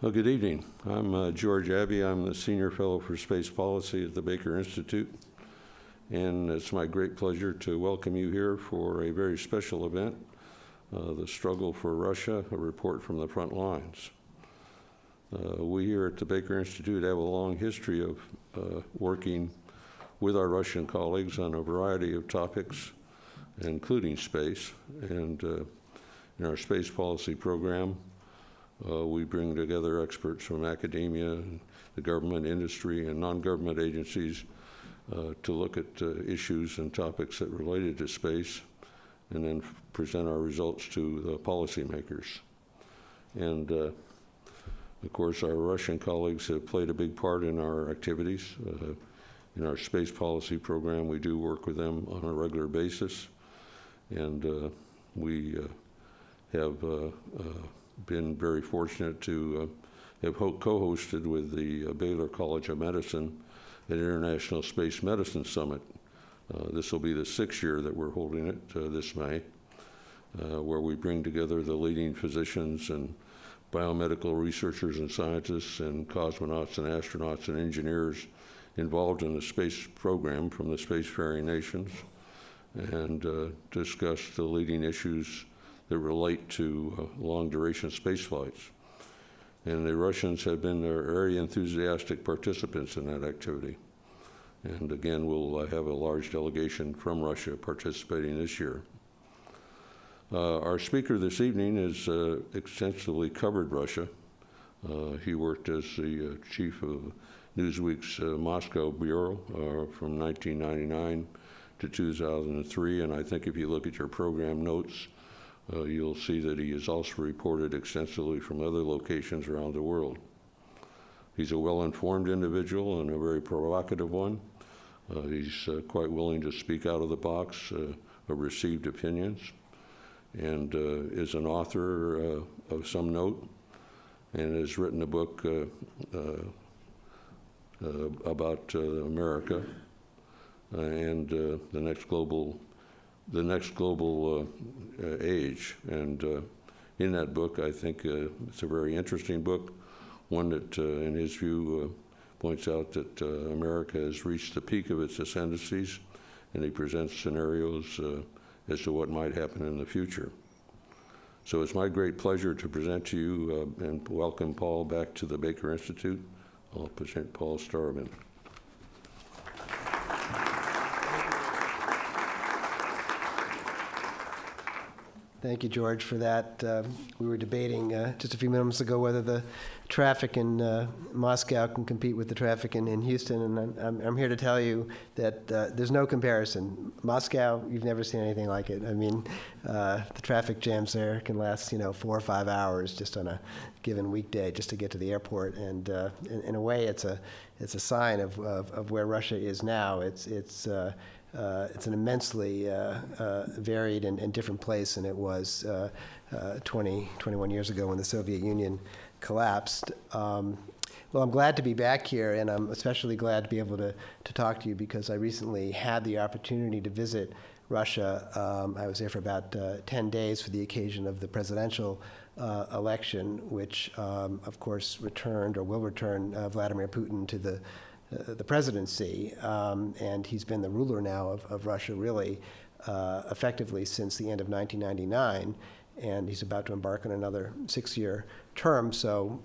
Well, good evening. I'm George Abbey. I'm the Senior Fellow for Space Policy at the Baker Institute. And it's my great pleasure to welcome you here for a very special event, the Struggle for Russia, a report from the front lines. We here at the Baker Institute have a long history of working with our Russian colleagues on a variety of topics, including space. And in our space policy program, we bring together experts from academia, and the government, industry, and non-government agencies to look at issues and topics that related to space, and then present our results to the policymakers. And of course, our Russian colleagues have played a big part in our activities. In our space policy program, we do work with them on a regular basis, and we have been very fortunate to have co-hosted with the Baylor College of Medicine an International Space Medicine Summit. This will be the 6th year that we're holding it this May, where we bring together the leading physicians and biomedical researchers and scientists and cosmonauts and astronauts and engineers involved in the space program from the spacefaring nations, and discuss the leading issues that relate to long-duration space flights. And the Russians have been very enthusiastic participants in that activity. And again, we'll have a large delegation from Russia participating this year. Our speaker this evening has extensively covered Russia. He worked as the chief of Newsweek's Moscow Bureau from 1999 to 2003, and I think if you look at your program notes, you'll see that he has also reported extensively from other locations around the world. He's a well-informed individual and a very provocative one. He's quite willing to speak out of the box of received opinions, and is an author of some note, and has written a book about America and the next global age. And in that book, I think it's a very interesting book, one that, in his view, points out that America has reached the peak of its ascendancies, and he presents scenarios as to what might happen in the future. So it's my great pleasure to present to you and welcome Paul back to the Baker Institute. I'll present Paul Starobin. Thank you, George, for that. We were debating just a few minutes ago whether the traffic in Moscow can compete with the traffic in Houston, and I'm here to tell you that there's no comparison. Moscow, you've never seen anything like it. I mean, the traffic jams there can last, 4 or 5 hours just on a given weekday just to get to the airport, and in a way, it's a sign of where Russia is now. It's an immensely varied and different place than it was 21 years ago when the Soviet Union collapsed. Well, I'm glad to be back here, and I'm especially glad to be able to talk to you because I recently had the opportunity to visit Russia. I was there for about 10 days for the occasion of the presidential election, which, of course, returned or will return Vladimir Putin to the presidency, and he's been the ruler now of Russia really effectively since the end of 1999, and he's about to embark on another 6-year term. So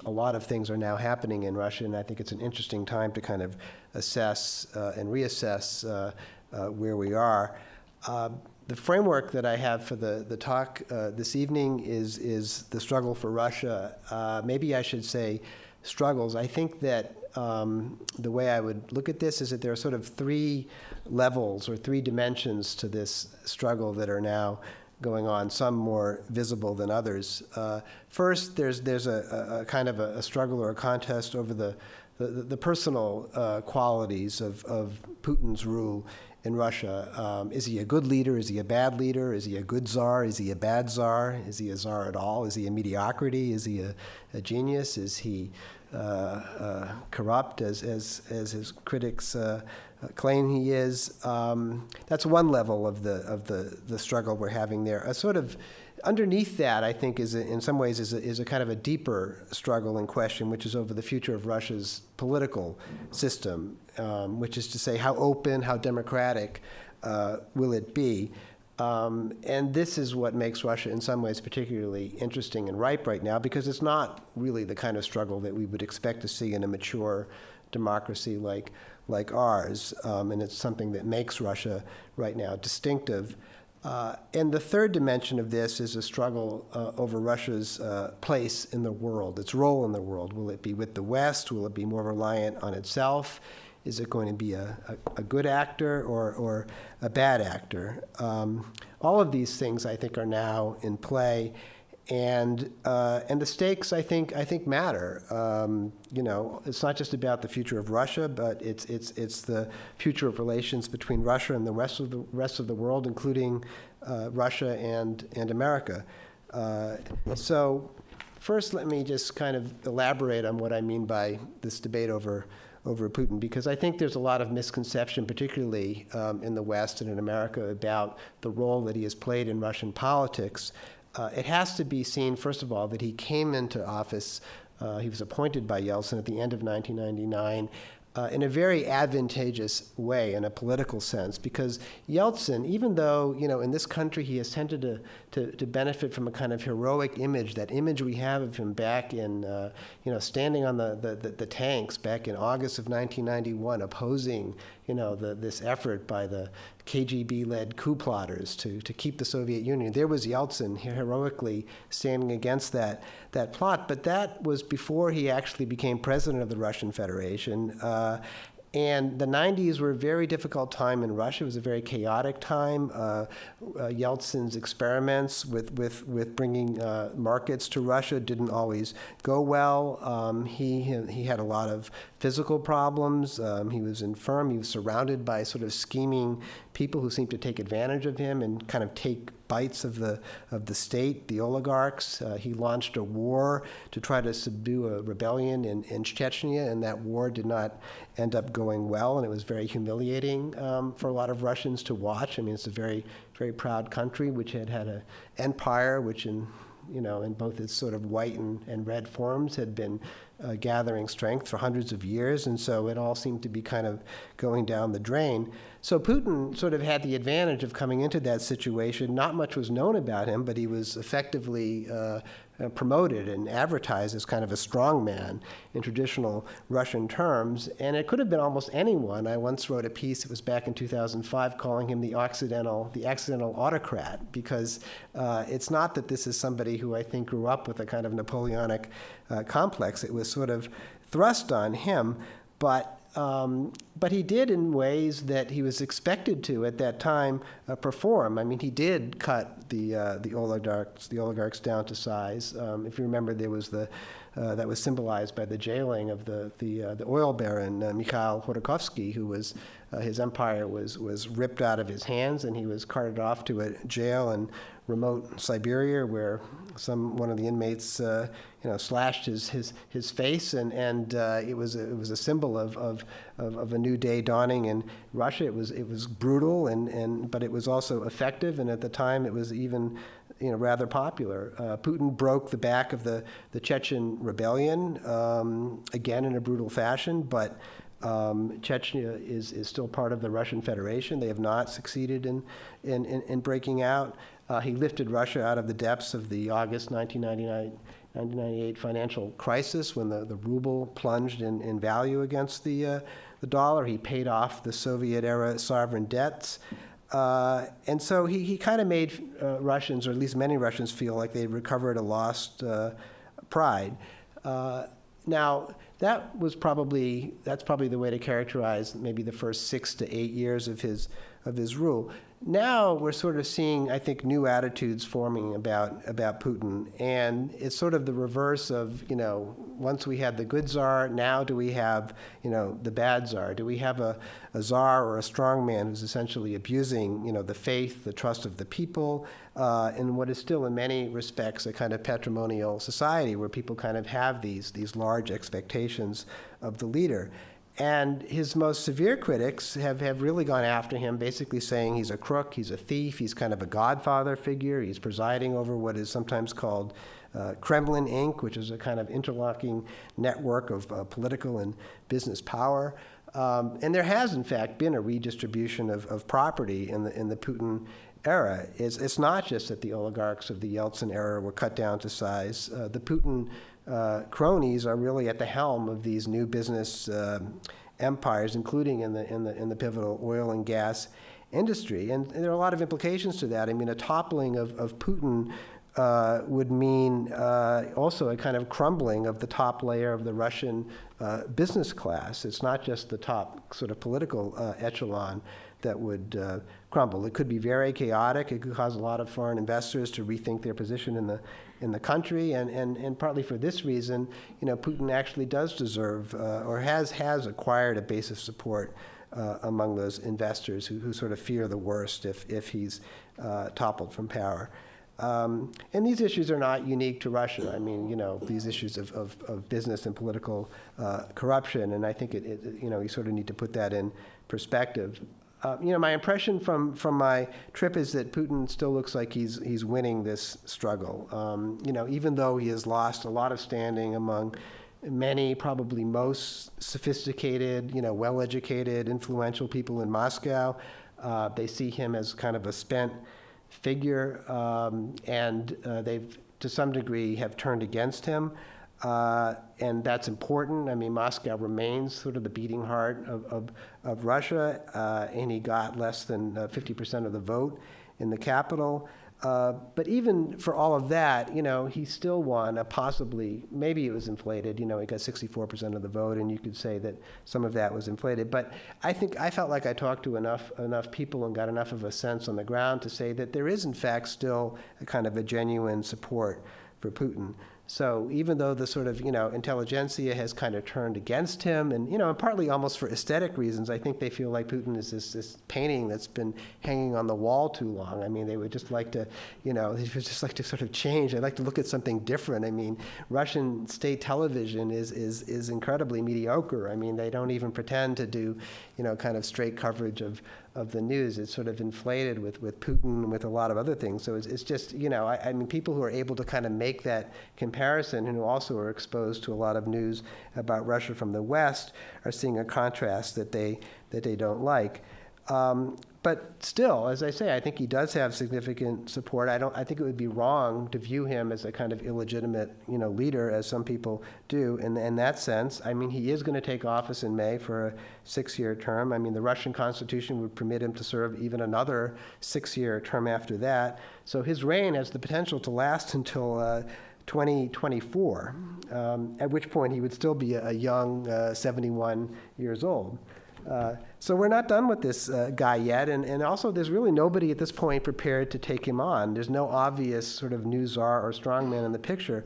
a lot of things are now happening in Russia, and I think it's an interesting time to kind of assess and reassess where we are. The framework that I have for the talk this evening is the struggle for Russia. Maybe I should say struggles. I think that the way I would look at this is that there are sort of 3 levels or 3 dimensions to this struggle that are now going on, some more visible than others. First, there's a kind of a struggle or a contest over the personal qualities of Putin's rule in Russia. Is he a good leader? Is he a bad leader? Is he a good czar? Is he a bad czar? Is he a czar at all? Is he a mediocrity? Is he a genius? Is he corrupt, as his critics claim he is? That's one level of the struggle we're having there. A sort of underneath that, I think, in some ways is a kind of a deeper struggle and question, which is over the future of Russia's political system, which is to say, how open, how democratic will it be? And this is what makes Russia, in some ways, particularly interesting and ripe right now, because it's not really the kind of struggle that we would expect to see in a mature democracy like ours, and it's something that makes Russia right now distinctive. And the third dimension of this is a struggle over Russia's place in the world, its role in the world. Will it be with the West? Will it be more reliant on itself? Is it going to be a good actor or a bad actor? All of these things, I think, are now in play, and the stakes, I think matter. It's not just about the future of Russia, but it's the future of relations between Russia and the rest of the world, including Russia and America. So, first, let me just kind of elaborate on what I mean by this debate over Putin, because I think there's a lot of misconception, particularly in the West and in America, about the role that he has played in Russian politics. It has to be seen, first of all, that he came into office, he was appointed by Yeltsin at the end of 1999, in a very advantageous way in a political sense, because Yeltsin, even though, in this country he has tended to benefit from a kind of heroic image, that image we have of him back in, standing on the tanks back in August of 1991, opposing, this effort by the KGB-led coup plotters to keep the Soviet Union. There was Yeltsin heroically standing against that plot, but that was before he actually became president of the Russian Federation. And the 90s were a very difficult time in Russia. It was a very chaotic time. Yeltsin's experiments with bringing markets to Russia didn't always go well. He had a lot of physical problems. He was infirm. He was surrounded by sort of scheming people who seemed to take advantage of him and kind of take bites of the state, the oligarchs. He launched a war to try to subdue a rebellion in Chechnya, and that war did not end up going well, and it was very humiliating for a lot of Russians to watch. I mean, it's a very, very proud country which had an empire which in both its sort of white and red forms had been gathering strength for hundreds of years, and so it all seemed to be kind of going down the drain. So Putin sort of had the advantage of coming into that situation. Not much was known about him, but he was effectively promoted and advertised as kind of a strong man in traditional Russian terms, and it could have been almost anyone. I once wrote a piece, it was back in 2005, calling him the accidental autocrat, because it's not that this is somebody who I think grew up with a kind of Napoleonic complex. It was sort of thrust on him, but he did in ways that he was expected to at that time perform. I mean, he did cut the oligarchs down to size. If you remember, there was that was symbolized by the jailing of the oil baron Mikhail Sodokowski, who was his empire was ripped out of his hands, and he was carted off to a jail in remote Siberia, where one of the inmates slashed his face, and it was a symbol of a new day dawning in Russia. It was brutal, but it was also effective, and at the time it was even rather popular. Putin broke the back of the Chechen rebellion, again in a brutal fashion, but Chechnya is still part of the Russian Federation. They have not succeeded in breaking out. He lifted Russia out of the depths of the August 1998 financial crisis, when the ruble plunged in value against the dollar. He paid off the Soviet-era sovereign debts. And so he kind of made Russians, or at least many Russians, feel like they recovered a lost pride. Now, that's probably the way to characterize maybe the first 6 to 8 years of his rule. Now we're sort of seeing, I think, new attitudes forming about Putin, and it's sort of the reverse of, once we had the good czar, now do we have, the bad czar? Do we have a czar or a strong man who's essentially abusing, the faith, the trust of the people, in what is still in many respects a kind of patrimonial society where people kind of have these large expectations of the leader? And his most severe critics have really gone after him, basically saying he's a crook, he's a thief, he's kind of a godfather figure, he's presiding over what is sometimes called Kremlin Inc., which is a kind of interlocking network of political and business power. And there has, in fact, been a redistribution of property in the Putin era. It's not just that the oligarchs of the Yeltsin era were cut down to size. The Putin cronies are really at the helm of these new business empires, including in the pivotal oil and gas industry. And there are a lot of implications to that. I mean, a toppling of Putin would mean also a kind of crumbling of the top layer of the Russian business class. It's not just the top sort of political echelon that would crumble. It could be very chaotic. It could cause a lot of foreign investors to rethink their position in the country, and partly for this reason, Putin actually does deserve or has acquired a base of support among those investors who sort of fear the worst if he's toppled from power. And these issues are not unique to Russia. I mean, these issues of business and political corruption, and I think you sort of need to put that in perspective. My impression from my trip is that Putin still looks like he's winning this struggle. Even though he has lost a lot of standing among many, probably most sophisticated, well-educated, influential people in Moscow, they see him as kind of a spent figure, and they've, to some degree, have turned against him. And that's important. I mean, Moscow remains sort of the beating heart of Russia, and he got less than 50% of the vote in the capital. But even for all of that, he still won possibly, maybe it was inflated, he got 64% of the vote, and you could say that some of that was inflated. But I felt like I talked to enough people and got enough of a sense on the ground to say that there is, in fact, still a kind of a genuine support for Putin. So even though the sort of, intelligentsia has kind of turned against him, and, and partly almost for aesthetic reasons, I think they feel like Putin is this painting that's been hanging on the wall too long. I mean, they would just like to, they would just like to sort of change. They'd like to look at something different. I mean, Russian state television is incredibly mediocre. I mean, they don't even pretend to do, kind of straight coverage of the news. It's sort of inflated with Putin and with a lot of other things. So it's just, I mean, people who are able to kind of make that comparison and who also are exposed to a lot of news about Russia from the West are seeing a contrast that they don't like. But still, as I say, I think he does have significant support. I think it would be wrong to view him as a kind of illegitimate, leader, as some people do. In that sense, I mean, he is going to take office in May for a 6-year term. I mean, the Russian Constitution would permit him to serve even another 6-year term after that. So his reign has the potential to last until 2024, at which point he would still be a young 71 years old. So we're not done with this guy yet, and also there's really nobody at this point prepared to take him on. There's no obvious sort of new czar or strongman in the picture.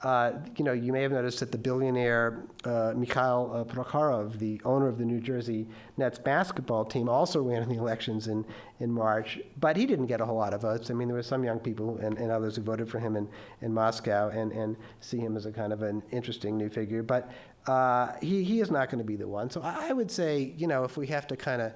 You may have noticed that the billionaire Mikhail Prokhorov, the owner of the New Jersey Nets basketball team, also ran in the elections in March, but he didn't get a whole lot of votes. I mean, there were some young people and others who voted for him in Moscow and see him as a kind of an interesting new figure, but he is not going to be the one. So I would say, if we have to kind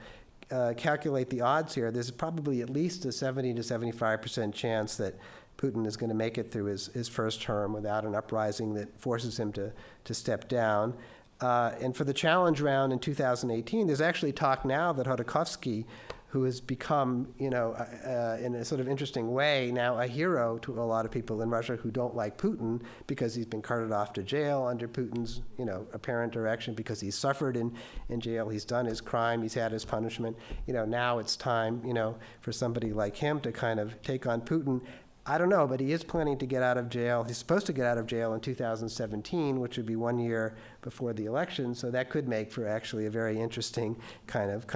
of calculate the odds here, there's probably at least a 70 to 75% chance that Putin is going to make it through his first term without an uprising that forces him to step down. And for the challenge round in 2018, there's actually talk now that Sodokowski, who has become, in a sort of interesting way, now a hero to a lot of people in Russia who don't like Putin because he's been carted off to jail under Putin's, apparent direction, because he's suffered in jail, he's done his crime, he's had his punishment. Now it's time, for somebody like him to kind of take on Putin. I don't know, but he is planning to get out of jail. He's supposed to get out of jail in 2017, which would be 1 year before the election. So that could make for actually a very interesting kind of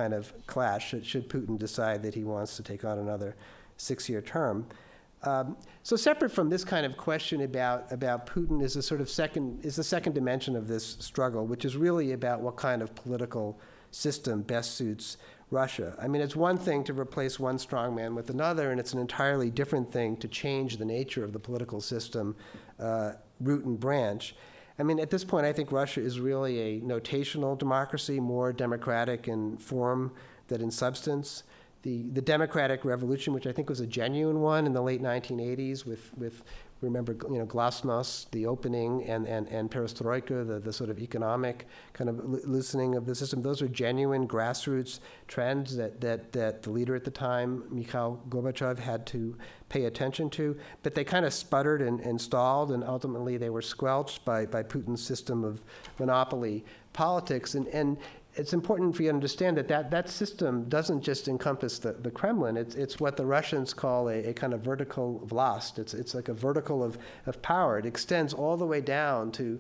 clash should Putin decide that he wants to take on another 6-year term. So separate from this kind of question about Putin is the second dimension of this struggle, which is really about what kind of political system best suits Russia. I mean, it's one thing to replace one strongman with another, and it's an entirely different thing to change the nature of the political system, root and branch. I mean, at this point, I think Russia is really a notational democracy, more democratic in form than in substance. The democratic revolution, which I think was a genuine one in the late 1980s with remember, glasnost, the opening, and perestroika, the sort of economic kind of loosening of the system. Those are genuine grassroots trends that the leader at the time, Mikhail Gorbachev, had to pay attention to. But they kind of sputtered and stalled, and ultimately they were squelched by Putin's system of monopoly politics. And it's important for you to understand that system doesn't just encompass the Kremlin. It's what the Russians call a kind of vertical vlast. It's like a vertical of power. It extends all the way down to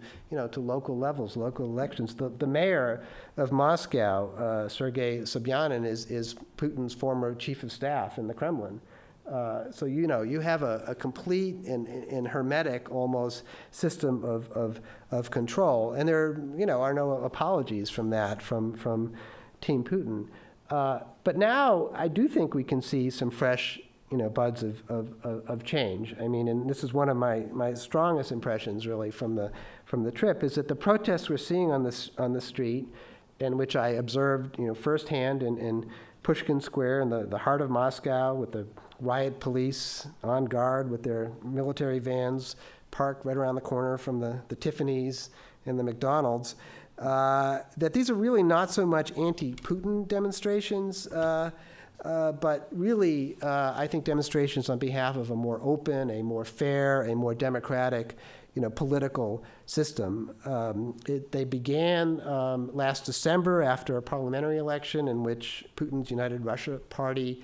local levels, local elections. The mayor of Moscow, Sergei Sobyanin, is Putin's former chief of staff in the Kremlin. So you have a complete and hermetic almost system of control, and there are no apologies from that from Team Putin. But now I do think we can see some fresh buds of change. I mean, and this is one of my strongest impressions really from the trip, is that the protests we're seeing on the street, and which I observed firsthand in Pushkin Square in the heart of Moscow, with the riot police on guard with their military vans parked right around the corner from the Tiffany's and the McDonald's, that these are really not so much anti-Putin demonstrations, but really, I think, demonstrations on behalf of a more open, a more fair, a more democratic political system. They began last December after a parliamentary election in which Putin's United Russia Party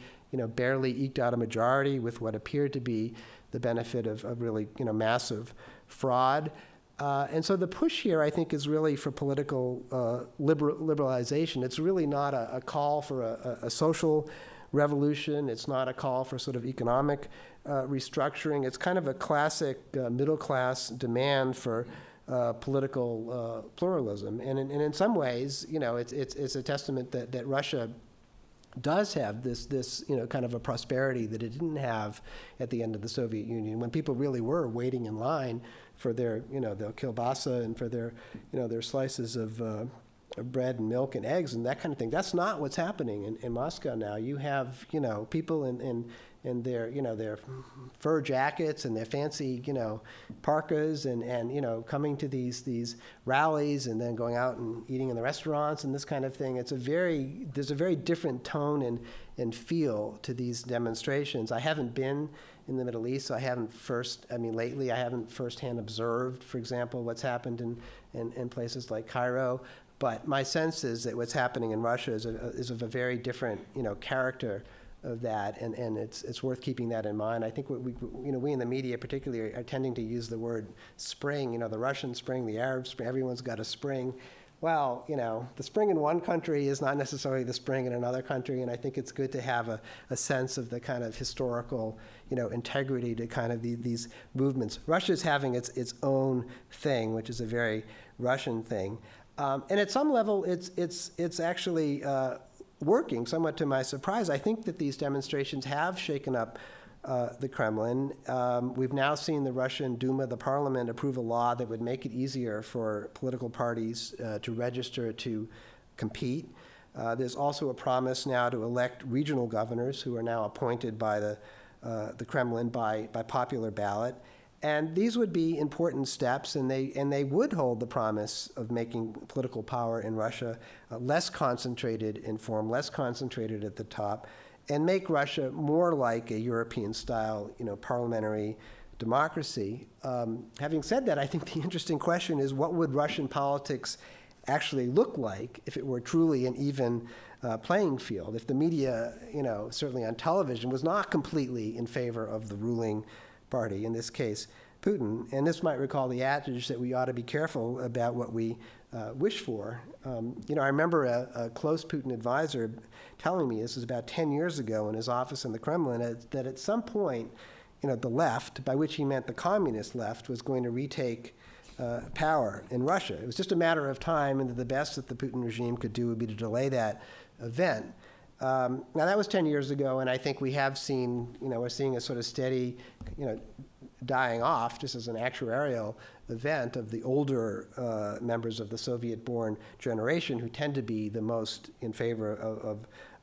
barely eked out a majority with what appeared to be the benefit of really massive fraud. And so the push here, I think, is really for political liberalization. It's really not a call for a social revolution. It's not a call for sort of economic restructuring. It's kind of a classic middle-class demand for political pluralism. And in some ways, it's a testament that Russia does have this kind of a prosperity that it didn't have at the end of the Soviet Union, when people really were waiting in line for their their kielbasa and for their their slices of bread and milk and eggs and that kind of thing. That's not what's happening in Moscow now. You have people in their fur jackets and their fancy parkas and coming to these rallies and then going out and eating in the restaurants and this kind of thing. There's a very different tone and feel to these demonstrations. I haven't been in the Middle East, so lately I haven't firsthand observed, for example, what's happened in places like Cairo. But my sense is that what's happening in Russia is of a very different character of that, and it's worth keeping that in mind. I think we in the media particularly are tending to use the word spring, the Russian spring, the Arab spring, everyone's got a spring. Well, the spring in one country is not necessarily the spring in another country, and I think it's good to have a sense of the kind of historical, integrity to kind of these movements. Russia's having its own thing, which is a very Russian thing. And at some level, it's actually working, somewhat to my surprise. I think that these demonstrations have shaken up the Kremlin. We've now seen the Russian Duma, the parliament, approve a law that would make it easier for political parties to register to compete. There's also a promise now to elect regional governors who are now appointed by the Kremlin by popular ballot. And these would be important steps, and they would hold the promise of making political power in Russia less concentrated in form, less concentrated at the top, and make Russia more like a European-style, parliamentary democracy. Having said that, I think the interesting question is, what would Russian politics actually look like if it were truly an even playing field? If the media, certainly on television, was not completely in favor of the ruling party, in this case, Putin. And this might recall the adage that we ought to be careful about what we wish for. I remember a close Putin advisor telling me, this was about 10 years ago in his office in the Kremlin, that at some point, the left, by which he meant the communist left, was going to retake power in Russia. It was just a matter of time, and the best that the Putin regime could do would be to delay that event. Now, that was 10 years ago, and I think we have seen, we're seeing a sort of steady, dying off, just as an actuarial event, of the older members of the Soviet-born generation who tend to be the most in favor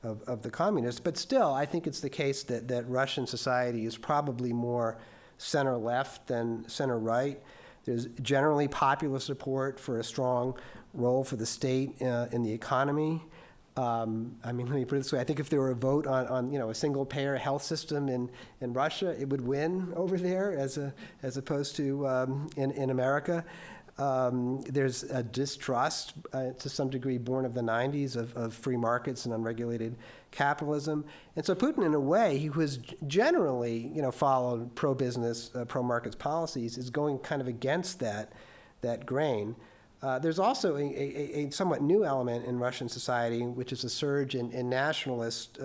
of the communists. But still, I think it's the case that Russian society is probably more center-left than center-right. There's generally popular support for a strong role for the state in the economy. I mean, let me put it this way. I think if there were a vote on a single-payer health system in Russia, it would win over there as opposed to in America. There's a distrust, to some degree, born of the 90s of free markets and unregulated capitalism. And so Putin, in a way, he was generally, followed pro-business, pro-markets policies, is going kind of against that grain. There's also a somewhat new element in Russian society, which is a surge in nationalist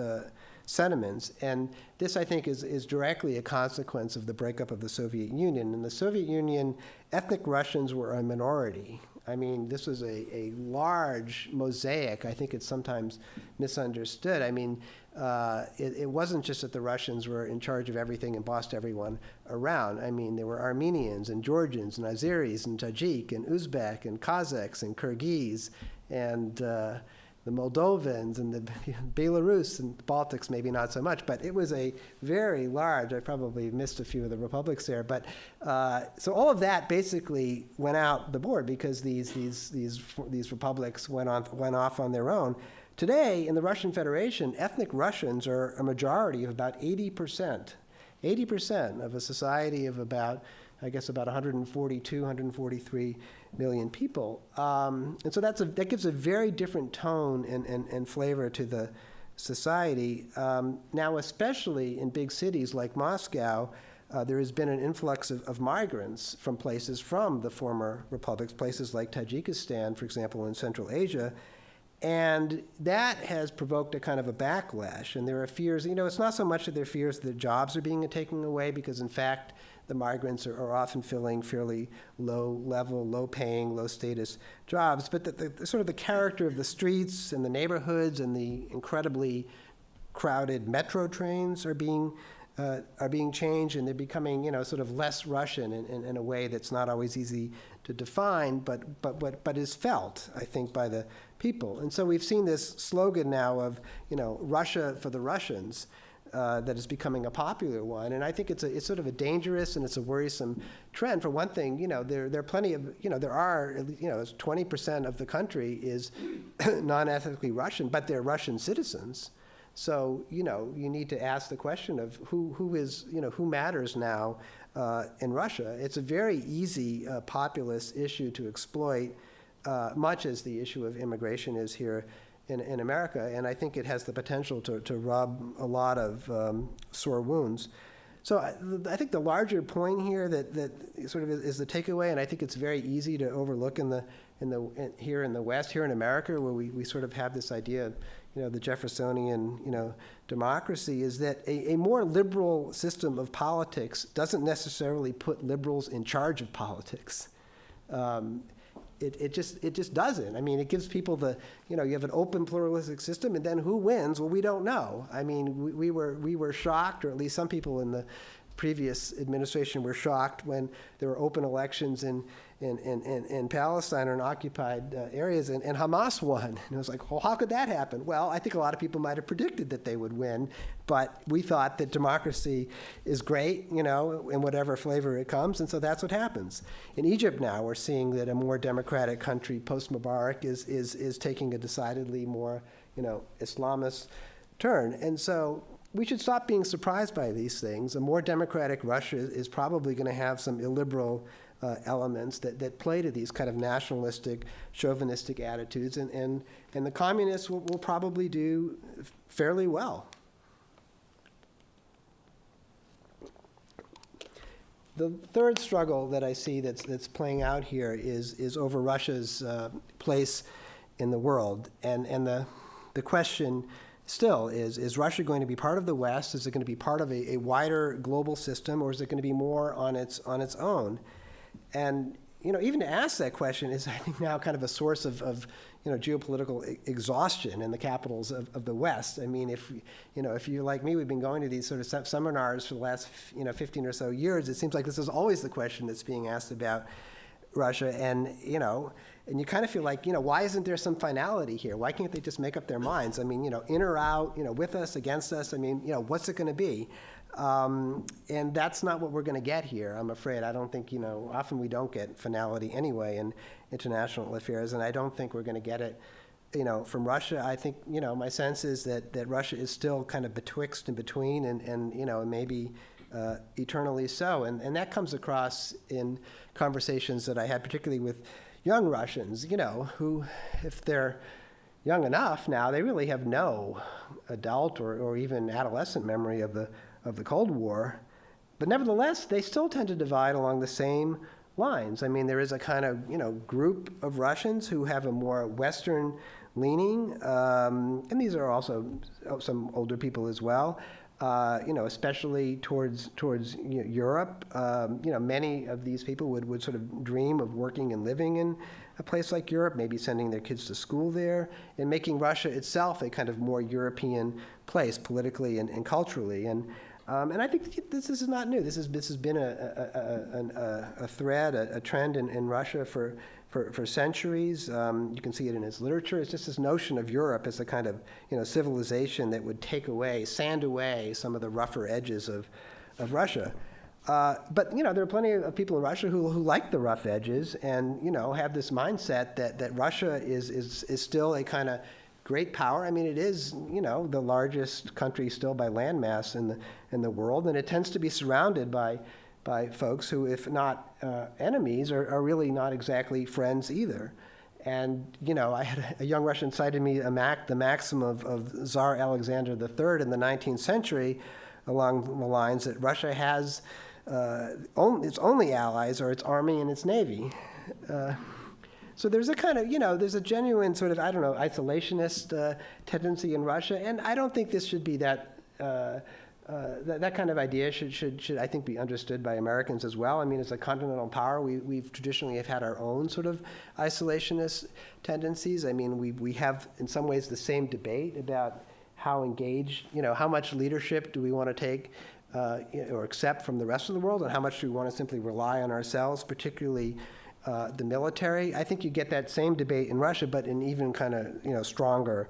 sentiments. And this, I think, is directly a consequence of the breakup of the Soviet Union. In the Soviet Union, ethnic Russians were a minority. I mean, this was a large mosaic. I think it's sometimes misunderstood. I mean, it wasn't just that the Russians were in charge of everything and bossed everyone around. I mean, there were Armenians and Georgians and Azeris and Tajik and Uzbek and Kazakhs and Kyrgyz and the Moldovans and the Belarus and the Baltics, maybe not so much, but it was a very large, I probably missed a few of the republics there, but so all of that basically went out the board because these republics went off on their own. Today, in the Russian Federation, ethnic Russians are a majority of about 80%. 80% of a society of about 142, 143 million people. And so that gives a very different tone and flavor to the society. Now, especially in big cities like Moscow, there has been an influx of migrants from the former republics, places like Tajikistan, for example, in Central Asia. And that has provoked a kind of a backlash. And there are fears, it's not so much that there are fears that jobs are being taken away, because in fact, the migrants are often filling fairly low-level, low-paying, low-status jobs, but the sort of the character of the streets and the neighborhoods and the incredibly crowded metro trains are being changed, and they're becoming, sort of less Russian in a way that's not always easy to define, but is felt, I think, by the people. And so we've seen this slogan now of, Russia for the Russians. That is becoming a popular one, and I think it's sort of a dangerous and it's a worrisome trend. For one thing, there are plenty of, there are, 20% of the country is non-ethnically Russian, but they're Russian citizens. So, you need to ask the question of who matters now in Russia. It's a very easy populist issue to exploit, much as the issue of immigration is here in America, and I think it has the potential to rub a lot of sore wounds. So I think the larger point here that sort of is the takeaway, and I think it's very easy to overlook here in the West, here in America, where we sort of have this idea of the Jeffersonian democracy, is that a more liberal system of politics doesn't necessarily put liberals in charge of politics. It just doesn't. I mean, it gives people you have an open pluralistic system, and then who wins? Well, we don't know. I mean, we were shocked, or at least some people in the previous administration were shocked when there were open elections in Palestine or in occupied areas, and Hamas won. And it was like, well, how could that happen? Well, I think a lot of people might have predicted that they would win, but we thought that democracy is great, in whatever flavor it comes, and so that's what happens. In Egypt now, we're seeing that a more democratic country, post-Mubarak, is taking a decidedly more, Islamist turn. And so we should stop being surprised by these things. A more democratic Russia is probably going to have some illiberal elements that play to these kind of nationalistic, chauvinistic attitudes, and the communists will probably do fairly well. The third struggle that I see that's playing out here is over Russia's place in the world, and the question still is Russia going to be part of the West? Is it going to be part of a wider global system, or is it going to be more on its own? And even to ask that question is, I think, now kind of a source of geopolitical exhaustion in the capitals of the West. I mean, if you're like me, we've been going to these sort of seminars for the last 15 or so years. It seems like this is always the question that's being asked about Russia, and and you kind of feel like, why isn't there some finality here? Why can't they just make up their minds? I mean, in or out, with us, against us. I mean, what's it going to be? And that's not what we're going to get here, I'm afraid. I don't think, often we don't get finality anyway in international affairs, and I don't think we're going to get it, from Russia. I think, my sense is that Russia is still kind of betwixt and between, and maybe eternally so. And that comes across in conversations that I had, particularly with young Russians, who, if they're young enough now, they really have no adult or even adolescent memory of the Cold War. But nevertheless, they still tend to divide along the same lines. I mean, there is a kind of, group of Russians who have a more Western leaning, and these are also some older people as well, especially towards Europe. Many of these people would sort of dream of working and living in a place like Europe, maybe sending their kids to school there, and making Russia itself a kind of more European place politically and culturally. And I think this is not new. This has been a thread, a trend in Russia for centuries. You can see it in its literature. It's just this notion of Europe as a kind of civilization that would sand away some of the rougher edges of Russia. But there are plenty of people in Russia who like the rough edges and have this mindset that Russia is still a kind of great power. I mean, it is the largest country still by landmass in the world, and it tends to be surrounded by folks who, if not enemies, are really not exactly friends either. And I had a young Russian cited me the maxim of Tsar Alexander III in the 19th century, along the lines that Russia has its only allies are its army and its navy. So there's a kind of, there's a genuine sort of, isolationist tendency in Russia, and I don't think this should be that kind of idea should I think be understood by Americans as well. I mean, as a continental power, we've traditionally have had our own sort of isolationist tendencies. I mean, we have in some ways the same debate about how engaged, how much leadership do we want to take or accept from the rest of the world, and how much do we want to simply rely on ourselves, particularly the military. I think you get that same debate in Russia, but in even kind of stronger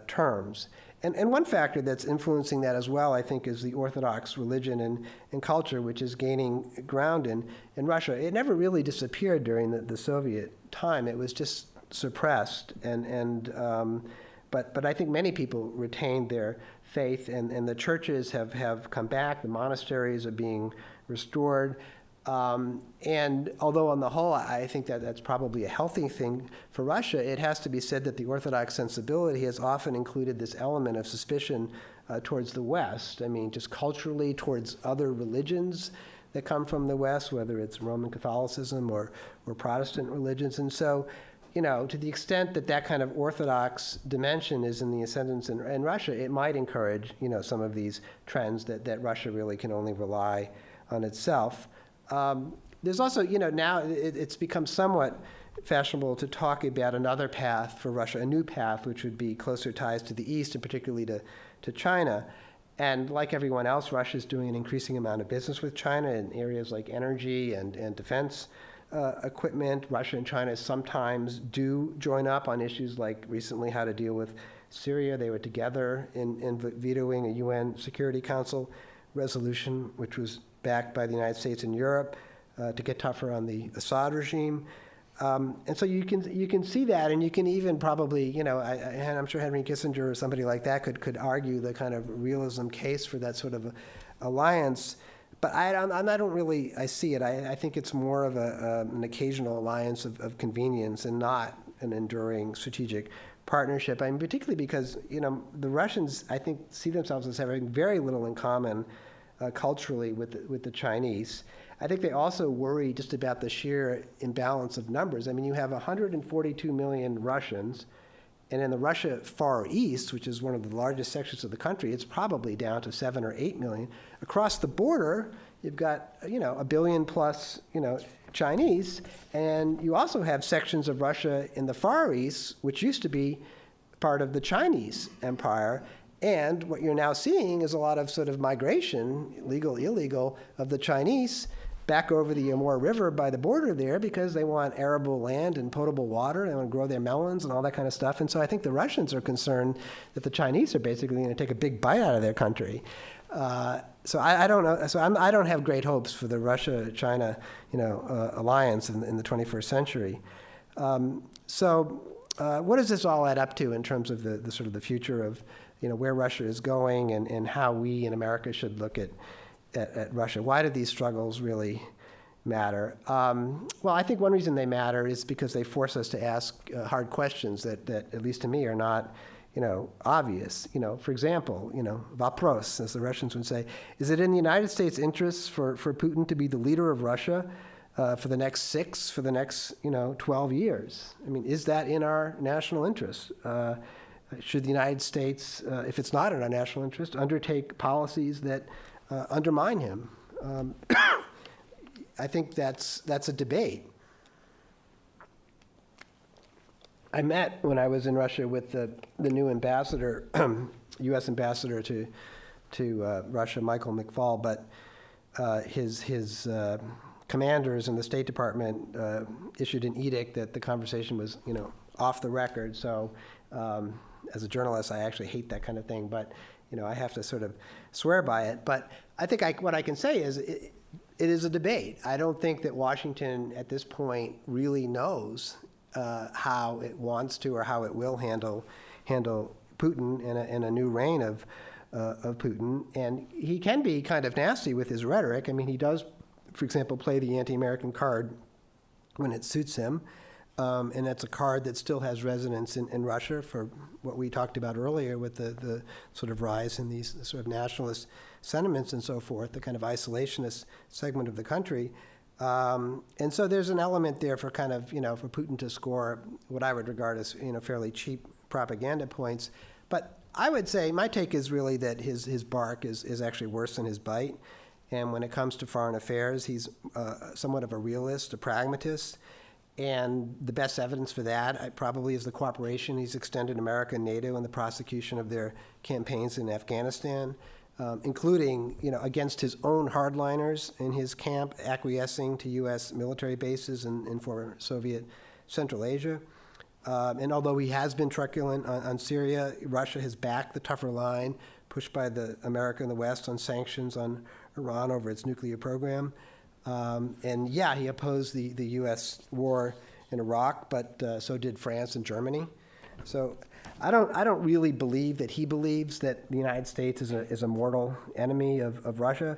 terms. And one factor that's influencing that as well, I think, is the Orthodox religion and culture, which is gaining ground in Russia. It never really disappeared during the Soviet time. It was just suppressed. But I think many people retained their faith, and the churches have come back. The monasteries are being restored. And although on the whole, I think that's probably a healthy thing for Russia, it has to be said that the Orthodox sensibility has often included this element of suspicion towards the West. I mean, just culturally towards other religions that come from the West, whether it's Roman Catholicism or Protestant religions. And so, to the extent that kind of Orthodox dimension is in the ascendance in Russia, it might encourage, some of these trends that Russia really can only rely on itself. There's also, now it's become somewhat fashionable to talk about another path for Russia, a new path, which would be closer ties to the East, and particularly to China. And like everyone else, Russia is doing an increasing amount of business with China in areas like energy and defense equipment. Russia and China sometimes do join up on issues like recently how to deal with Syria. They were together in vetoing a UN Security Council resolution, which was backed by the United States and Europe to get tougher on the Assad regime. And so you can see that, and you can even probably, and I'm sure Henry Kissinger or somebody like that could argue the kind of realism case for that sort of alliance. But I don't really see it. I think it's more of an occasional alliance of convenience and not an enduring strategic partnership. I mean, particularly because, the Russians, I think, see themselves as having very little in common culturally with the Chinese. I think they also worry just about the sheer imbalance of numbers. I mean, you have 142 million Russians, and in the Russia Far East, which is one of the largest sections of the country, it's probably down to 7 or 8 million. Across the border, you've got, a billion plus, Chinese, and you also have sections of Russia in the Far East, which used to be part of the Chinese empire. And what you're now seeing is a lot of sort of migration, legal, illegal, of the Chinese back over the Amur River by the border there because they want arable land and potable water. They want to grow their melons and all that kind of stuff. And so I think the Russians are concerned that the Chinese are basically going to take a big bite out of their country. So I don't know. So I don't have great hopes for the Russia-China, alliance in the 21st century. What does this all add up to in terms of the sort of the future of, where Russia is going and how we in America should look at Russia? Why do these struggles really matter? Well, I think one reason they matter is because they force us to ask hard questions that, at least to me, are not, obvious. For example, vopros, as the Russians would say, is it in the United States' interests for Putin to be the leader of Russia for the next 12 years? I mean, is that in our national interest? Should the United States, if it's not in our national interest, undertake policies that undermine him? I think that's a debate. I met when I was in Russia with the new ambassador, U.S. ambassador to Russia, Michael McFaul, but his commanders in the State Department issued an edict that the conversation was, off the record. So as a journalist, I actually hate that kind of thing, but I have to sort of swear by it. But I think what I can say is it is a debate. I don't think that Washington at this point really knows how it wants to or how it will handle Putin in a new reign of Putin. And he can be kind of nasty with his rhetoric. I mean, he does, for example, play the anti-American card when it suits him. And that's a card that still has resonance in Russia for what we talked about earlier with the sort of rise in these sort of nationalist sentiments and so forth, the kind of isolationist segment of the country. And so there's an element there for kind of, for Putin to score what I would regard as, fairly cheap propaganda points. But I would say my take is really that his bark is actually worse than his bite. And when it comes to foreign affairs, he's somewhat of a realist, a pragmatist. And the best evidence for that probably is the cooperation he's extended America and NATO in the prosecution of their campaigns in Afghanistan, including, against his own hardliners in his camp, acquiescing to U.S. military bases in former Soviet Central Asia. And although he has been truculent on Syria, Russia has backed the tougher line pushed by America and the West on sanctions on Iran over its nuclear program. And yeah, he opposed the U.S. war in Iraq, but so did France and Germany. So I don't really believe that he believes that the United States is a mortal enemy of Russia.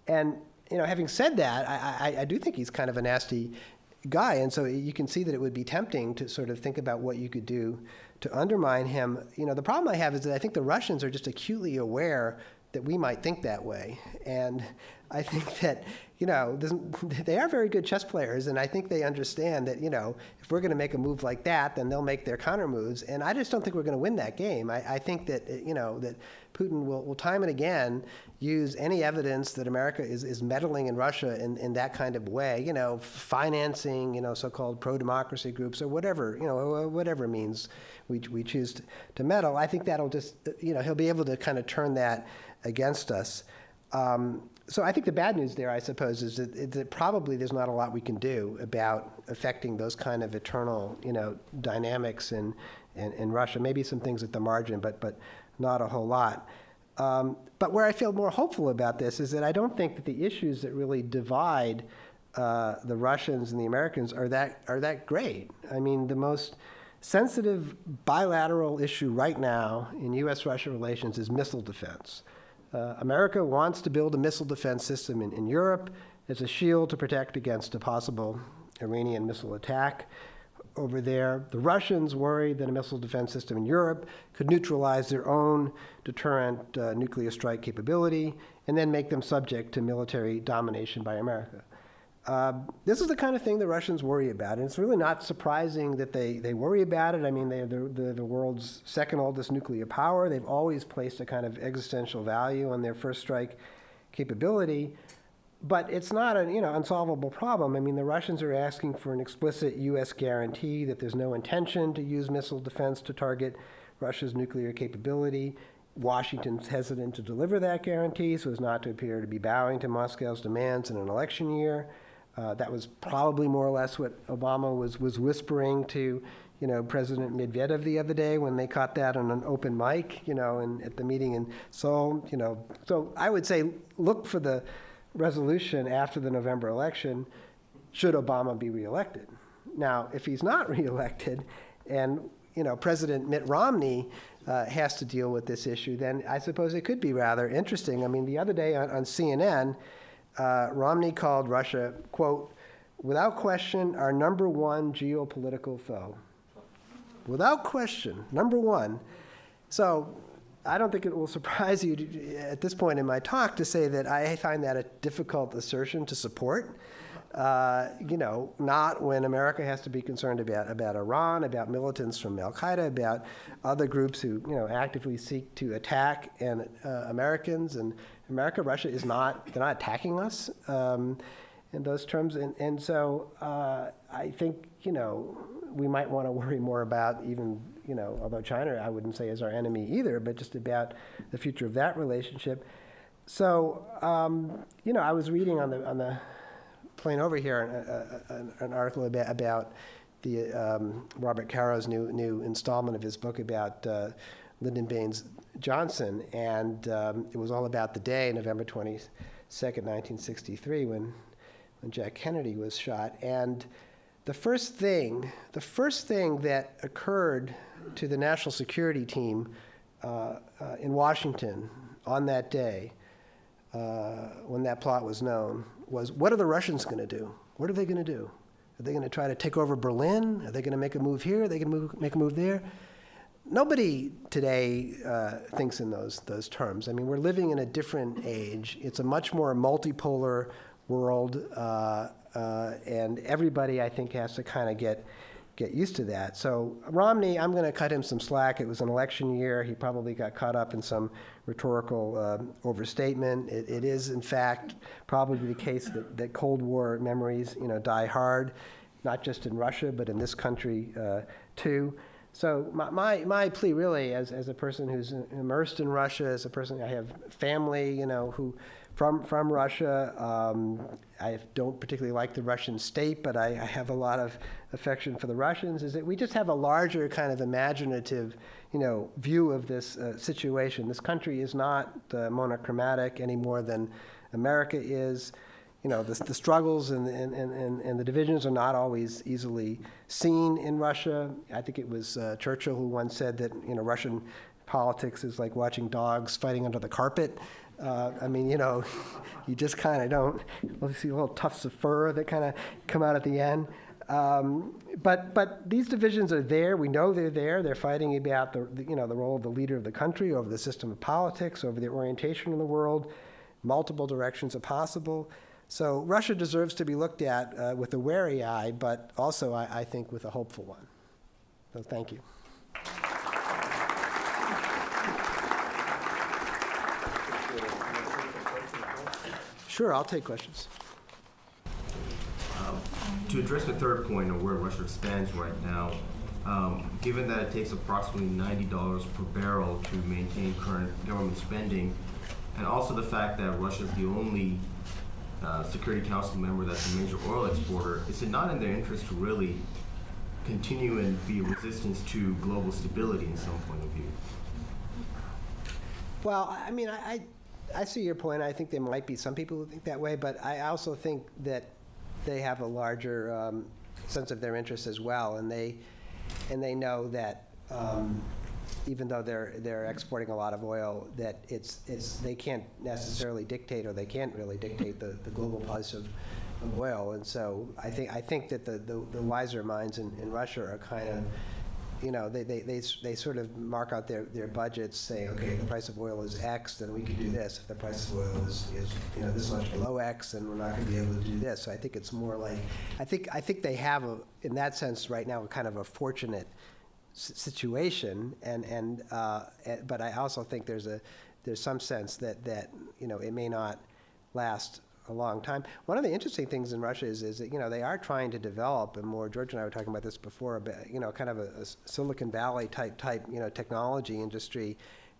And having said that, I do think he's kind of a nasty guy, and so you can see that it would be tempting to sort of think about what you could do to undermine him. The problem I have is that I think the Russians are just acutely aware that we might think that way, and I think that they are very good chess players, and I think they understand that if we're going to make a move like that, then they'll make their counter moves, and I just don't think we're going to win that game. I think that that Putin will time and again use any evidence that America is meddling in Russia in that kind of way, financing so-called pro-democracy groups or whatever whatever means we choose to meddle. I think that'll just he'll be able to kind of turn that against us. So I think the bad news there, I suppose, is that probably there's not a lot we can do about affecting those kind of eternal, dynamics in Russia. Maybe some things at the margin, but not a whole lot. But where I feel more hopeful about this is that I don't think that the issues that really divide the Russians and the Americans are that great. I mean, the most sensitive bilateral issue right now in U.S.-Russia relations is missile defense. America wants to build a missile defense system in Europe as a shield to protect against a possible Iranian missile attack over there. The Russians worry that a missile defense system in Europe could neutralize their own deterrent nuclear strike capability and then make them subject to military domination by America. This is the kind of thing the Russians worry about, and it's really not surprising that they worry about it. I mean, they're the world's second oldest nuclear power. They've always placed a kind of existential value on their first strike capability. But it's not an unsolvable problem. I mean, the Russians are asking for an explicit U.S. guarantee that there's no intention to use missile defense to target Russia's nuclear capability. Washington's hesitant to deliver that guarantee so as not to appear to be bowing to Moscow's demands in an election year. That was probably more or less what Obama was whispering to President Medvedev the other day when they caught that on an open mic, at the meeting in Seoul. So I would say look for the resolution after the November election, should Obama be reelected. Now, if he's not reelected and President Mitt Romney has to deal with this issue, then I suppose it could be rather interesting. I mean, the other day on CNN, Romney called Russia, quote, "without question, our number one geopolitical foe." Without question, number one. So I don't think it will surprise you at this point in my talk to say that I find that a difficult assertion to support. Not when America has to be concerned about Iran, about militants from Al-Qaeda, about other groups who, actively seek to attack Americans. And Russia is they're not attacking us in those terms. And so I think, we might want to worry more about even, although China I wouldn't say is our enemy either, but just about the future of that relationship. So, I was reading on the plane over here an article about the Robert Caro's new installment of his book about Lyndon Baines Johnson, and it was all about the day, November 22nd, 1963, when Jack Kennedy was shot. And the first thing that occurred to the national security team in Washington on that day, when that plot was known, was what are the Russians going to do? What are they going to do? Are they going to try to take over Berlin? Are they going to make a move here? Are they going to make a move there? Nobody today thinks in those terms. I mean, we're living in a different age. It's a much more multipolar world, and everybody, I think, has to kind of get used to that. So Romney, I'm going to cut him some slack. It was an election year. He probably got caught up in some rhetorical overstatement. It is, in fact, probably the case that Cold War memories, die hard, not just in Russia, but in this country, too. So my plea really, as a person who's immersed in Russia, as a person, I have family, who from Russia. I don't particularly like the Russian state, but I have a lot of affection for the Russians, is that we just have a larger kind of imaginative, view of this situation. This country is not monochromatic any more than America is. The struggles and the divisions are not always easily seen in Russia. I think it was Churchill who once said that, Russian politics is like watching dogs fighting under the carpet. You just kind of don't. You see little tufts of fur that kind of come out at the end. But these divisions are there. We know they're there. They're fighting about the role of the leader of the country, over the system of politics, over the orientation in the world. Multiple directions are possible. So Russia deserves to be looked at with a wary eye, but also, I think, with a hopeful one. So thank you. Sure, I'll take questions. To address the third point of where Russia stands right now, given that it takes approximately $90 per barrel to maintain current government spending, and also the fact that Russia is the only Security Council member that's a major oil exporter, is it not in their interest to really continue and be a resistance to global stability in some point of view? Well, I see your point. I think there might be some people who think that way, but I also think that they have a larger sense of their interests as well, and they know that even though they're exporting a lot of oil, that they can't necessarily dictate, or they can't really dictate the global price of oil. And so I think that the wiser minds in Russia are kind of, they sort of mark out their budgets, say, okay, if the price of oil is X, then we can do this. If the price of oil is this much below X, then we're not going to be able to do this. So I think it's more like, I think they have in that sense right now, kind of a fortunate situation, but I also think there's some sense that it may not last a long time. One of the interesting things in Russia is that, they are trying to develop a more, George and I were talking about this before, kind of a Silicon Valley type, technology industry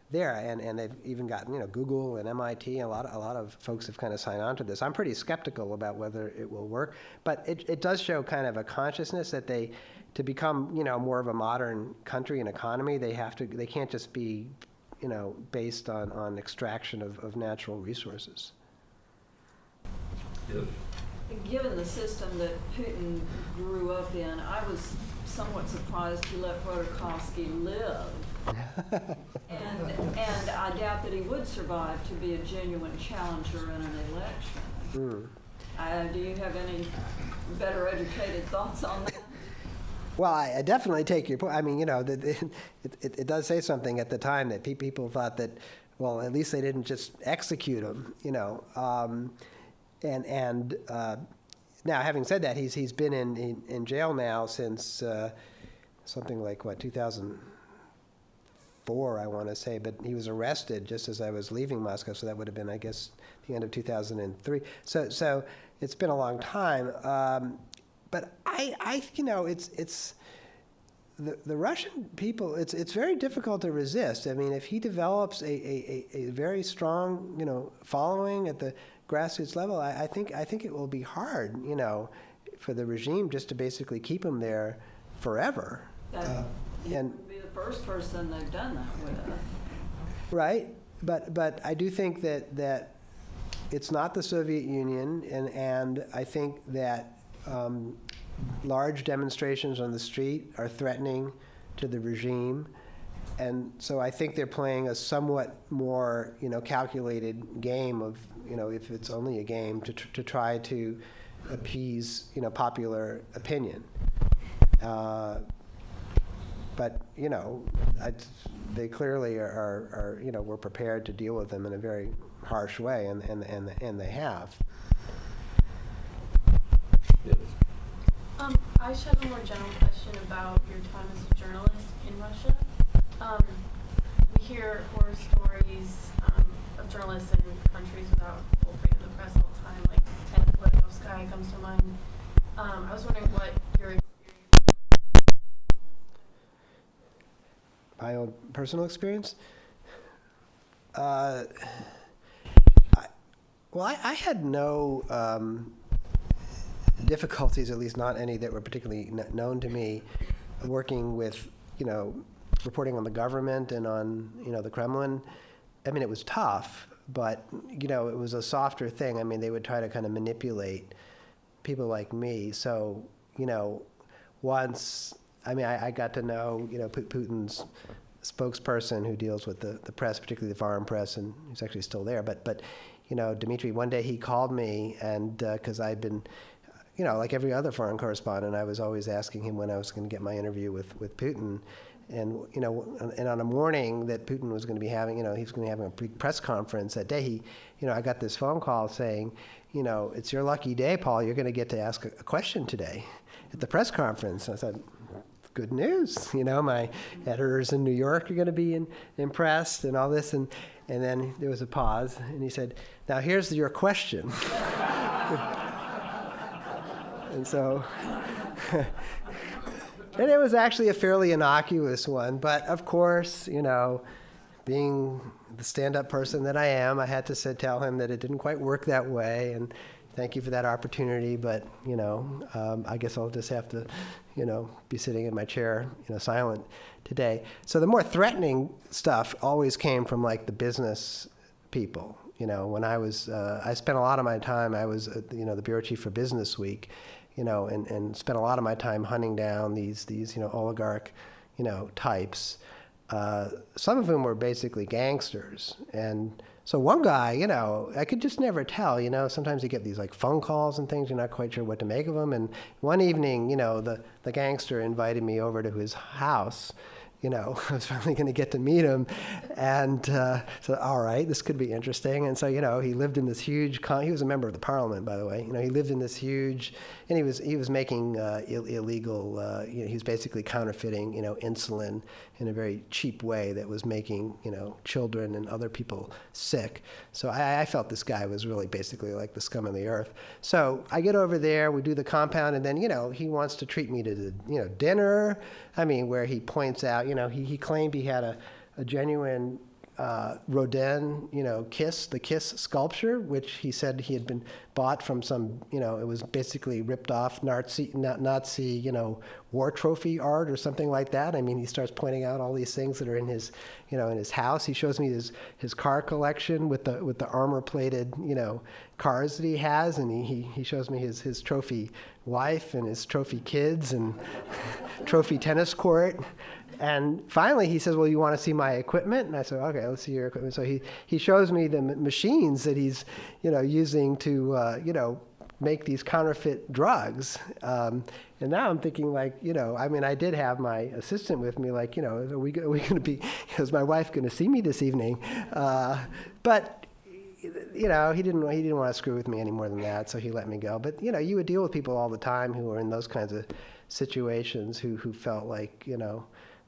there, and they've even gotten, Google and MIT, and a lot of folks have kind of signed on to this. I'm pretty skeptical about whether it will work, but it does show kind of a consciousness that to become, more of a modern country and economy, they can't just be, based on extraction of natural resources. Given the system that Putin grew up in, I was somewhat surprised he let Sodokowski live. and I doubt that he would survive to be a genuine challenger in an election. Do you have any better educated thoughts on that? Well, I definitely take your point. I mean, it does say something at the time that people thought that, well, at least they didn't just execute him, now, having said that, he's been in jail now since something like, 2004, I want to say, but he was arrested just as I was leaving Moscow, so that would have been, I guess, the end of 2003. So it's been a long time. But it's the Russian people. It's very difficult to resist. I mean, if he develops a very strong, following at the grassroots level, I think it will be hard, for the regime just to basically keep him there forever. He would be the first person they've done that with. Right, but I do think that it's not the Soviet Union, and I think that large demonstrations on the street are threatening to the regime, and so I think they're playing a somewhat more, calculated game of, if it's only a game, to try to appease, popular opinion. But they clearly are were prepared to deal with them in a very harsh way, and they have. Yes. I just have a more general question about your time as a journalist in Russia. We hear horror stories of journalists in countries without full freedom of the press all the time, like Sodokowski comes to mind. I was wondering what your experience My own personal experience? I had no difficulties, at least not any that were particularly known to me, working with, reporting on the government and on, the Kremlin. I mean, it was tough, but, it was a softer thing. I mean, they would try to kind of manipulate people like me. So, once, I got to know, Putin's spokesperson who deals with the press, particularly the foreign press, and he's actually still there. But Dmitry, one day he called me, and because I'd been, like every other foreign correspondent, I was always asking him when I was going to get my interview with Putin. And, and on a morning that Putin was going to be having, he was going to be having a big press conference that day, I got this phone call saying, it's your lucky day, Paul, you're going to get to ask a question today at the press conference. I said, good news. My editors in New York are going to be impressed and all this. And then there was a pause, and he said, now here's your question. And so, and it was actually a fairly innocuous one. But of course, being the stand-up person that I am, I had to tell him that it didn't quite work that way. And thank you for that opportunity, but, I guess I'll just have to, be sitting in my chair, silent today. So the more threatening stuff always came from, like, the business people. When I was, I spent a lot of my time, I was, the bureau chief for Business Week, and spent a lot of my time hunting down these oligarch, types. Some of whom were basically gangsters. And so one guy, I could just never tell, sometimes you get these like phone calls and things, you're not quite sure what to make of them. And one evening, the gangster invited me over to his house, I was finally going to get to meet him. And so, all right, this could be interesting. And so, he lived in this huge, he was a member of the parliament, by the way. He lived in this huge, and he was making illegal, he was basically counterfeiting, insulin in a very cheap way that was making, children and other people sick. So I felt this guy was really basically like the scum of the earth. So I get over there, we do the compound, and then, he wants to treat me to, dinner. I mean, where he points out, he claimed he had a genuine Rodin, the Kiss sculpture, which he said he had been bought from some, it was basically ripped off Nazi, war trophy art or something like that. I mean, he starts pointing out all these things that are in his, in his house. He shows me his car collection with the armor-plated, cars that he has, and he shows me his trophy wife and his trophy kids and trophy tennis court. And finally, he says, well, you want to see my equipment? And I said, okay, let's see your equipment. So he shows me the machines that he's, using to, make these counterfeit drugs. And now I'm thinking I did have my assistant with me, are we going to be, is my wife going to see me this evening? But he didn't want to screw with me any more than that, so he let me go. But, you would deal with people all the time who were in those kinds of situations who felt like,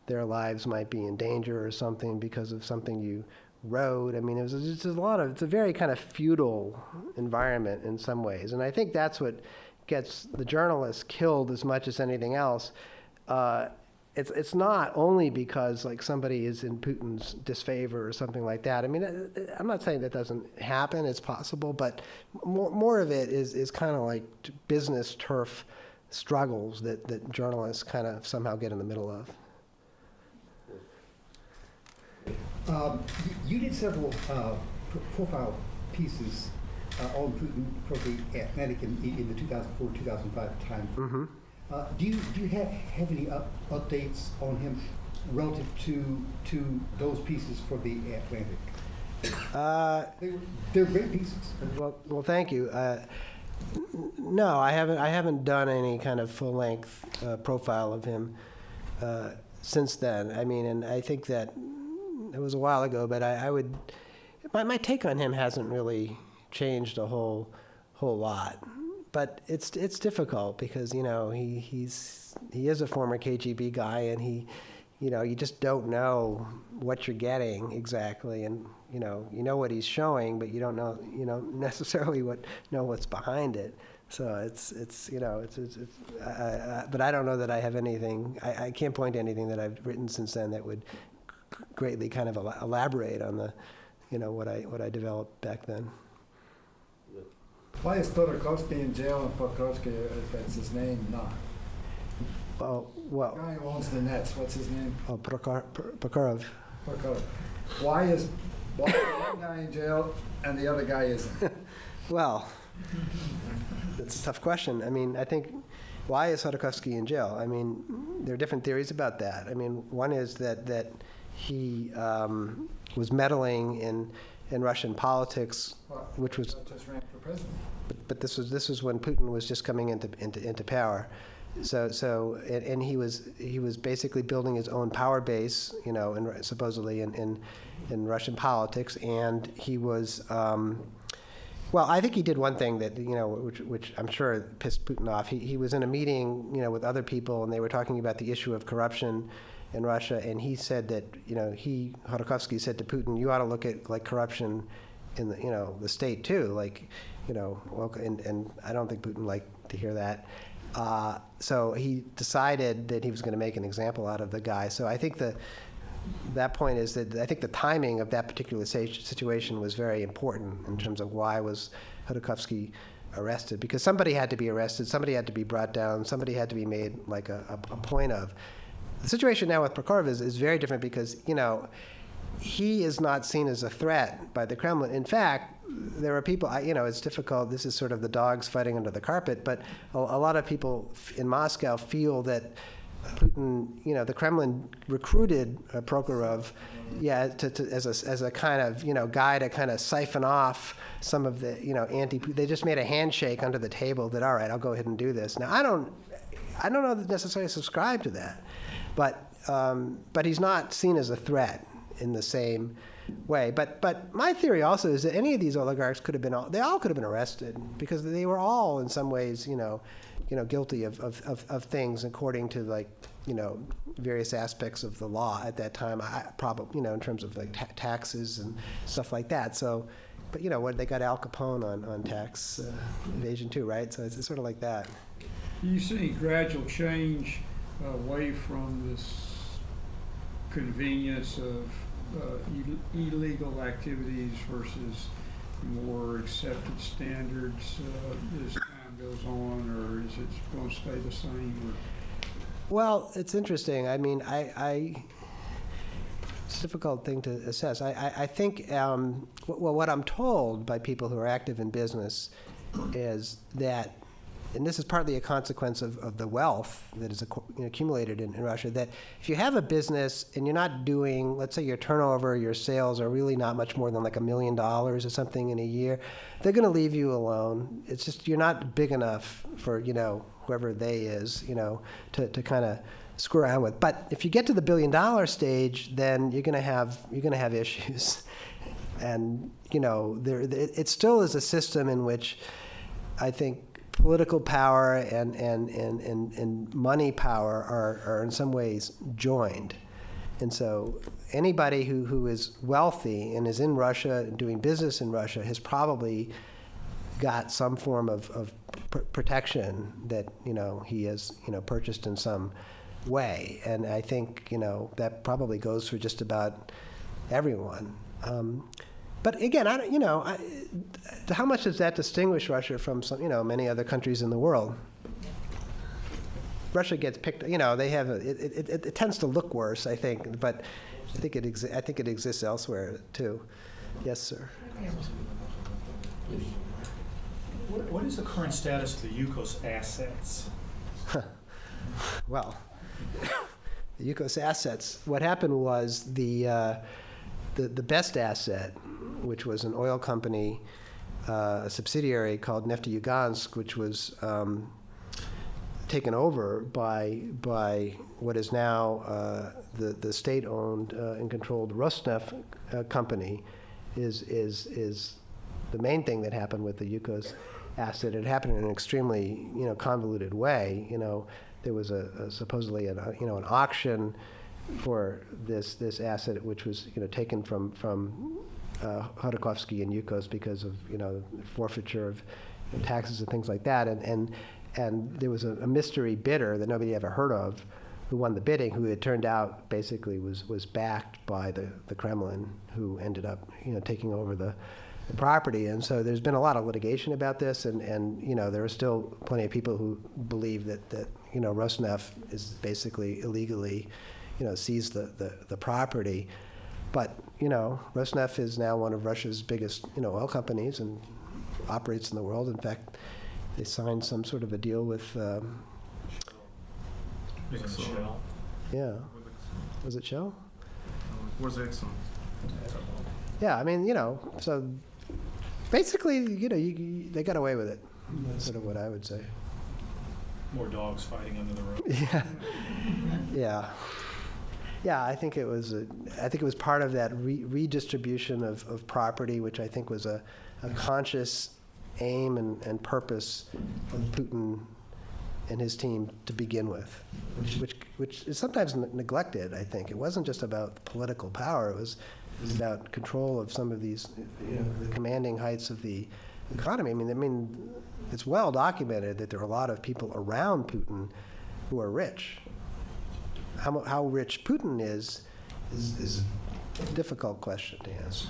their lives might be in danger or something because of something you wrote. I mean, it's a very kind of feudal environment in some ways. And I think that's what gets the journalists killed as much as anything else. It's not only because somebody is in Putin's disfavor or something like that. I mean, I'm not saying that doesn't happen. It's possible, but more of it is kind of like business turf struggles that journalists kind of somehow get in the middle of. You did several profile pieces on Putin for the Atlantic in the 2004-2005 time. Mm-hmm. Do you have any updates on him relative to those pieces for the Atlantic? They're great pieces. Well, thank you. No, I haven't done any kind of full-length profile of him since then. I mean, and I think that it was a while ago, but my take on him hasn't really changed a whole lot. But it's difficult because he is a former KGB guy, and you just don't know what you're getting exactly, and you know what he's showing, but you don't know necessarily know what's behind it. So but I don't know that I have anything. I can't point to anything that I've written since then that would greatly kind of elaborate on the, what I developed back then. Why is Sodokowski in jail and Pokrovsky, if that's his name, not? Oh, The well, guy who owns the Nets, what's his name? Prokhorov. Prokhorov. Why is one guy in jail and the other guy isn't? Well, that's a tough question. I mean, I think, why is Sodokowski in jail? I mean, there are different theories about that. I mean, one is that he was meddling in Russian politics, which was Just ran for president. but this was when Putin was just coming into power. So he was basically building his own power base, supposedly in Russian politics, and he was. Well, I think he did one thing that which I'm sure pissed Putin off. He was in a meeting with other people, and they were talking about the issue of corruption in Russia, and he said that Sodokowski said to Putin, you ought to look at corruption in the state too, and I don't think Putin liked to hear that. So he decided that he was going to make an example out of the guy. So I think that point is that I think the timing of that particular situation was very important in terms of why was Sodokowski arrested, because somebody had to be arrested, somebody had to be brought down, somebody had to be made a point of. The situation now with Prokhorov is very different because, he is not seen as a threat by the Kremlin. In fact, there are people, it's difficult, this is sort of the dogs fighting under the carpet, but a lot of people in Moscow feel that Putin, the Kremlin recruited Prokhorov, as a kind of, guy to kind of siphon off some of the, they just made a handshake under the table that, all right, I'll go ahead and do this. Now, I don't know that necessarily subscribe to that, but but he's not seen as a threat in the same way. But my theory also is that any of these oligarchs could have been, they all could have been arrested because they were all in some ways, guilty of things according to like, various aspects of the law at that time. Probably, in terms of like taxes and stuff like that. So, but what they got Al Capone on tax evasion too, right? So it's sort of like that. Do you see gradual change away from this convenience of illegal activities versus more accepted standards as time goes on, or is it going to stay the same? Or? Well, it's interesting. I mean, it's a difficult thing to assess. I think, what I'm told by people who are active in business is that, and this is partly a consequence of the wealth that is accumulated in Russia, that if you have a business and you're not doing, let's say your turnover, your sales are really not much more than like $1 million or something in a year, they're going to leave you alone. It's just, you're not big enough for, whoever they is, to kind of screw around with. But if you get to the $1 billion stage, then you're going to have issues. And, it still is a system in which I think political power and money power are in some ways joined. And so anybody who is wealthy and is in Russia and doing business in Russia has probably got some form of protection that, he has, purchased in some way. And I think, that probably goes for just about everyone. But again, how much does that distinguish Russia from some, many other countries in the world? Russia gets picked, they have it tends to look worse, I think, but I think it exists elsewhere too. Yes, sir. What is the current status of the Yukos assets? Well, the Yukos assets. What happened was the best asset, which was an oil company, a subsidiary called Neftejugansk, which was taken over by what is now the state-owned and controlled Rosneft company, is the main thing that happened with the Yukos asset. It happened in an extremely convoluted way. There was supposedly an auction for this asset, which was taken from Sodokowski and Yukos because of forfeiture of taxes and things like that, and there was a mystery bidder that nobody ever heard of who won the bidding, who it turned out basically was backed by the Kremlin, who ended up taking over the property. And so there's been a lot of litigation about this, and there are still plenty of people who believe that Rosneft is basically illegally seized the property. But Rosneft is now one of Russia's biggest oil companies and operates in the world. In fact, they signed some sort of a deal with Shell. yeah, was it Shell? Where's Exxon? Yeah, I mean, so basically, they got away with it. That's sort of what I would say. More dogs fighting under the road. Yeah, I think it was part of that redistribution of property, which I think was a conscious aim and purpose of Putin and his team to begin with, which is sometimes neglected. I think it wasn't just about political power; it was about control of some of these, the commanding heights of the economy. I mean, it's well documented that there are a lot of people around Putin who are rich. How rich Putin is a difficult question to answer.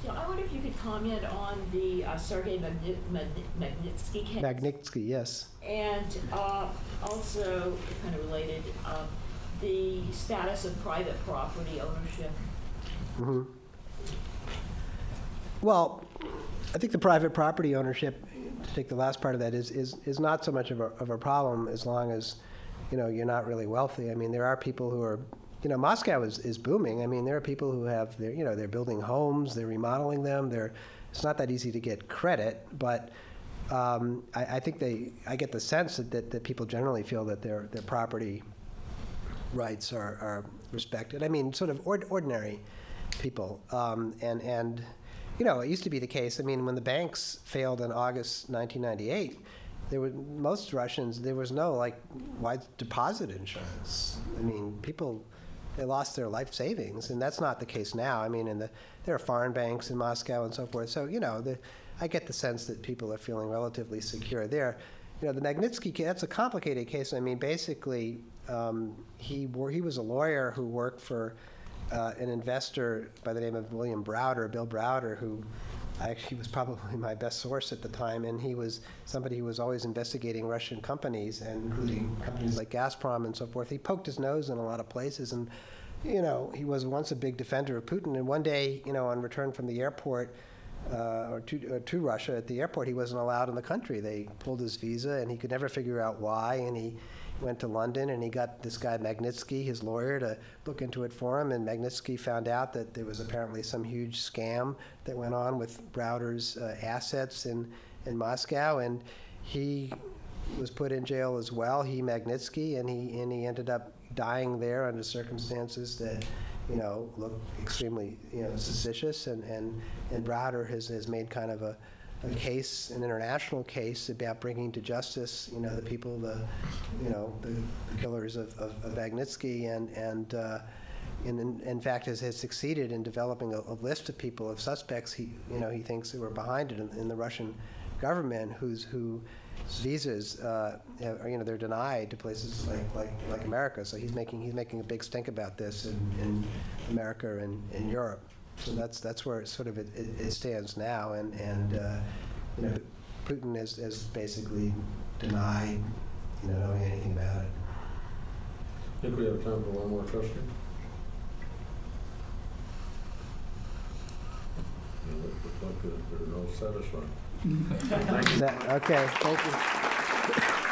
I wonder if you could comment on the Sergei Magnitsky case. Magnitsky, yes. And also, kind of related, the status of private property ownership. Mm-hmm. Well, I think the private property ownership, to take the last part of that, is not so much of a problem as long as you're not really wealthy. I mean, there are people who are, Moscow is booming. I mean, there are people who have, they're building homes, they're remodeling them. It's not that easy to get credit, but I think I get the sense that people generally feel that their property rights are respected. I mean, sort of ordinary people. And it used to be the case, I mean, when the banks failed in August 1998, most Russians, there was no, wide deposit insurance. I mean, people, they lost their life savings, and that's not the case now. I mean, there are foreign banks in Moscow and so forth. So, I get the sense that people are feeling relatively secure there. The Magnitsky case, that's a complicated case. I mean, basically, he was a lawyer who worked for an investor by the name of Bill Browder, who actually was probably my best source at the time, and he was somebody who was always investigating Russian companies, and including companies like Gazprom and so forth. He poked his nose in a lot of places, and he was once a big defender of Putin. And one day, on return from the airport, or to Russia at the airport, he wasn't allowed in the country. They pulled his visa, and he could never figure out why. And he went to London, and he got this guy Magnitsky, his lawyer, to look into it for him. And Magnitsky found out that there was apparently some huge scam that went on with Browder's assets in Moscow, and he was put in jail as well. Magnitsky, and he ended up dying there under circumstances that look extremely, suspicious, and Browder has made kind of a case, an international case about bringing to justice, the people, the killers of Magnitsky, and in fact has succeeded in developing a list of people, of suspects he thinks who were behind it in the Russian government, whose visas they're denied to places like America. So he's making a big stink about this in America and in Europe. So that's where it stands now, and Putin has basically denied knowing anything about it. I think we have time for one more question. There are no satisfying. Okay, thank you.